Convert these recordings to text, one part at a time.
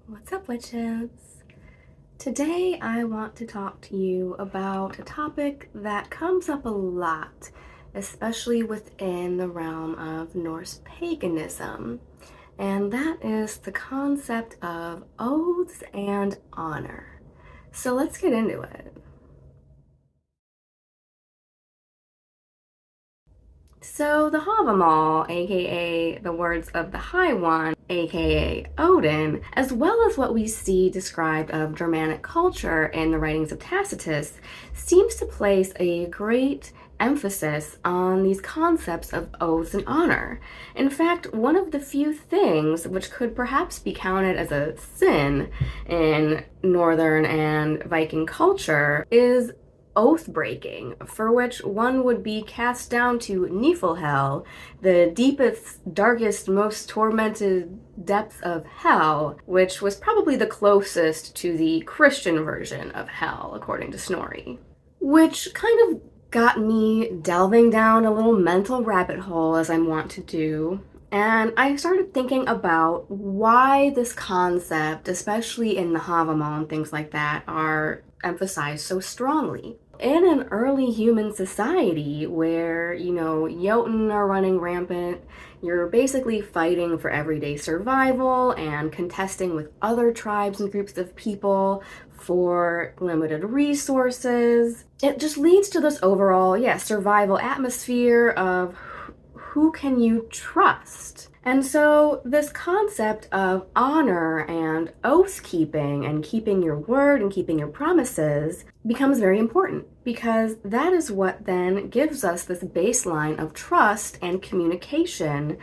What's up, witches? Today I want to talk to you about a topic that comes up a lot, especially within the realm of Norse paganism, and that is the concept of oaths and honor. So let's get into it. So the Havamal, aka the words of the High One, aka Odin, as well as what we see described of Germanic culture in the writings of Tacitus, seems to place a great emphasis on these concepts of oaths and honor. In fact, one of the few things which could perhaps be counted as a sin in Northern and Viking culture is oath breaking, for which one would be cast down to Niflhel, the deepest, darkest, most tormented depths of hell, which was probably the closest to the Christian version of hell, according to Snorri. Which kind of got me delving down a little mental rabbit hole, as I want to do. And I started thinking about why this concept, especially in the Havamal and things like that, are emphasized so strongly. In an early human society where, Jotun are running rampant, you're basically fighting for everyday survival and contesting with other tribes and groups of people for limited resources. It just leads to this overall, survival atmosphere of who can you trust? And so this concept of honor and oath keeping and keeping your word and keeping your promises becomes very important, because that is what then gives us this baseline of trust and communication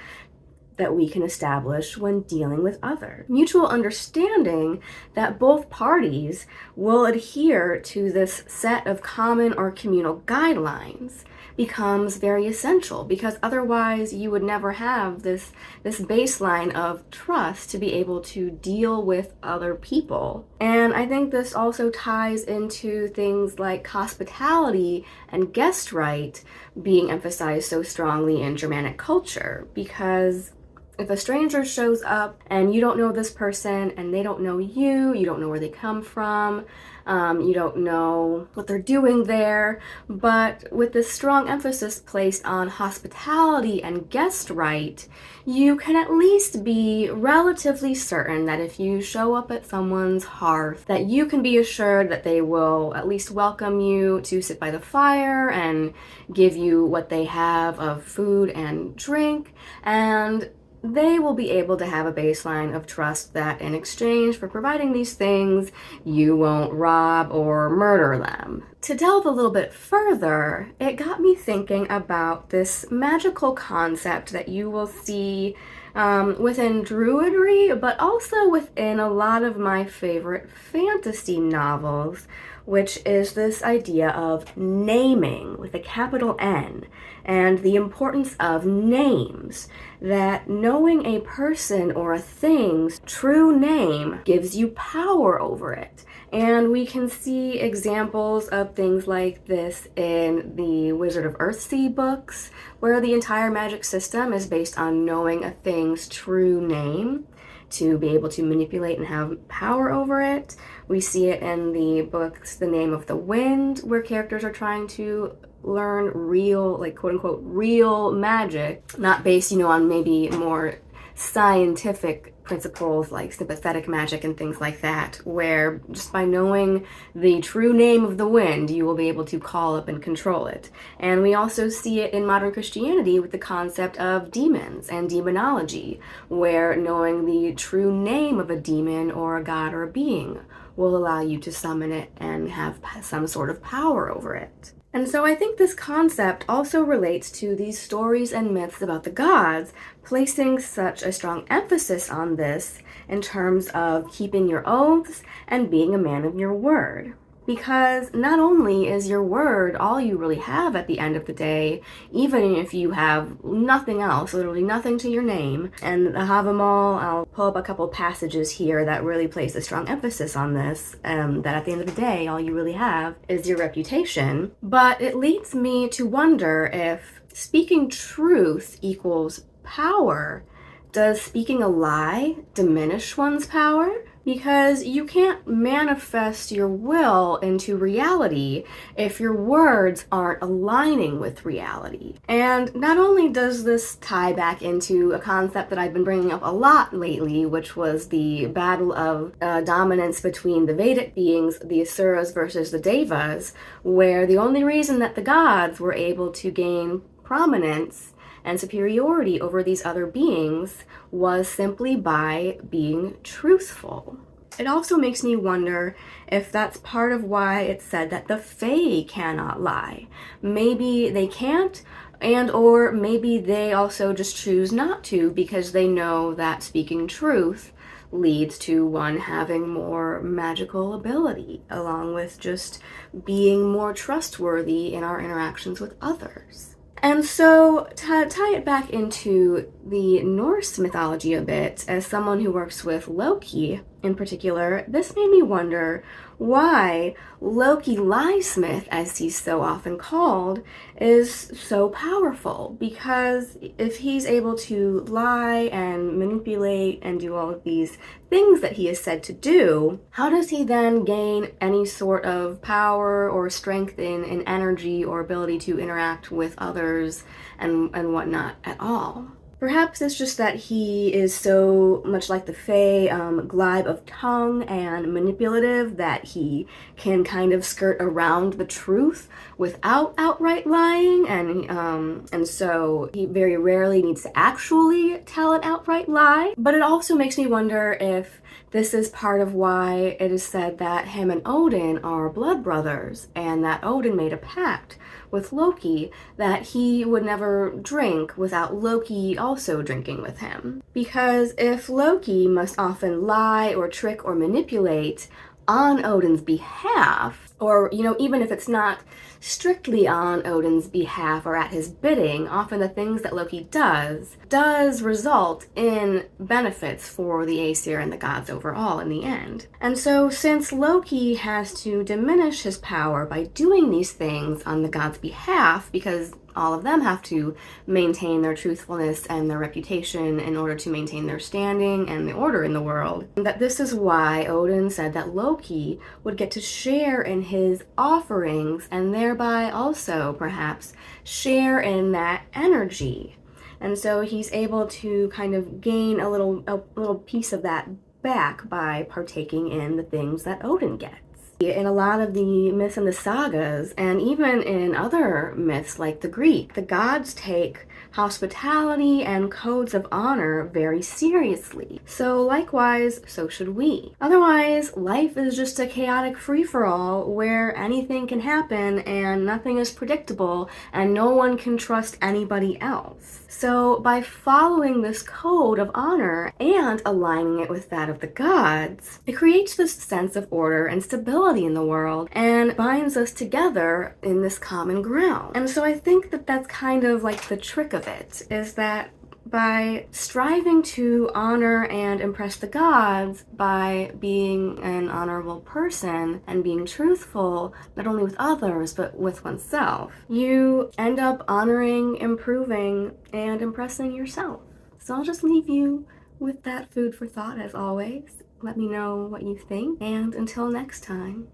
that we can establish when dealing with others. Mutual understanding that both parties will adhere to this set of common or communal guidelines becomes very essential, because otherwise you would never have this baseline of trust to be able to deal with other people. And I think this also ties into things like hospitality and guest right being emphasized so strongly in Germanic culture, because if a stranger shows up and you don't know this person and they don't know you, you don't know where they come from, you don't know what they're doing there, but with this strong emphasis placed on hospitality and guest right, you can at least be relatively certain that if you show up at someone's hearth, that you can be assured that they will at least welcome you to sit by the fire and give you what they have of food and drink, and they will be able to have a baseline of trust that in exchange for providing these things, you won't rob or murder them. To delve a little bit further, it got me thinking about this magical concept that you will see within Druidry, but also within a lot of my favorite fantasy novels, which is this idea of naming with a capital N, and the importance of names, that knowing a person or a thing's true name gives you power over it. And we can see examples of things like this in the Wizard of Earthsea books, where the entire magic system is based on knowing a thing's true name to be able to manipulate and have power over it. We see it in the books The Name of the Wind, where characters are trying to learn real, like quote unquote, real magic, not based, on maybe more scientific principles like sympathetic magic and things like that, where just by knowing the true name of the wind, you will be able to call up and control it. And we also see it in modern Christianity with the concept of demons and demonology, where knowing the true name of a demon or a god or a being will allow you to summon it and have some sort of power over it. And so I think this concept also relates to these stories and myths about the gods, placing such a strong emphasis on this in terms of keeping your oaths and being a man of your word. Because not only is your word all you really have at the end of the day, even if you have nothing else, literally nothing to your name, and the Havamal, I'll pull up a couple passages here that really place a strong emphasis on this, that at the end of the day, all you really have is your reputation. But it leads me to wonder if speaking truth equals power. Does speaking a lie diminish one's power? because you can't manifest your will into reality if your words aren't aligning with reality. And not only does this tie back into a concept that I've been bringing up a lot lately, which was the battle of dominance between the Vedic beings, the Asuras versus the Devas, where the only reason that the gods were able to gain prominence and superiority over these other beings was simply by being truthful. It also makes me wonder if that's part of why it's said that the Fae cannot lie. Maybe they can't, and or maybe they also just choose not to because they know that speaking truth leads to one having more magical ability, along with just being more trustworthy in our interactions with others. And so, to tie it back into the Norse mythology a bit, as someone who works with Loki in particular, this made me wonder why Loki Liesmith, as he's so often called, is so powerful. Because if he's able to lie and manipulate and do all of these things that he is said to do, how does he then gain any sort of power or strength in energy or ability to interact with others and whatnot at all? Perhaps it's just that he is so much like the Fae, glib of tongue and manipulative, that he can kind of skirt around the truth without outright lying, and so he very rarely needs to actually tell an outright lie. But it also makes me wonder if this is part of why it is said that him and Odin are blood brothers, and that Odin made a pact with Loki that he would never drink without Loki also drinking with him. Because if Loki must often lie or trick or manipulate on Odin's behalf, or, even if it's not strictly on Odin's behalf or at his bidding, often the things that Loki does result in benefits for the Aesir and the gods overall in the end. And so since Loki has to diminish his power by doing these things on the gods' behalf, because all of them have to maintain their truthfulness and their reputation in order to maintain their standing and the order in the world, that this is why Odin said that Loki would get to share in his offerings and thereby also perhaps share in that energy. And so he's able to kind of gain a little piece of that back by partaking in the things that Odin gets. In a lot of the myths and the sagas, and even in other myths like the Greek, the gods take hospitality and codes of honor very seriously. So likewise, so should we. Otherwise, life is just a chaotic free-for-all where anything can happen and nothing is predictable and no one can trust anybody else. So by following this code of honor and aligning it with that of the gods, it creates this sense of order and stability in the world and binds us together in this common ground. And so I think that that's kind of like the trick of it, is that by striving to honor and impress the gods by being an honorable person and being truthful, not only with others, but with oneself, you end up honoring, improving, and impressing yourself. So I'll just leave you with that food for thought as always. Let me know what you think, and until next time,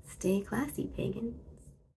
stay classy, pagan.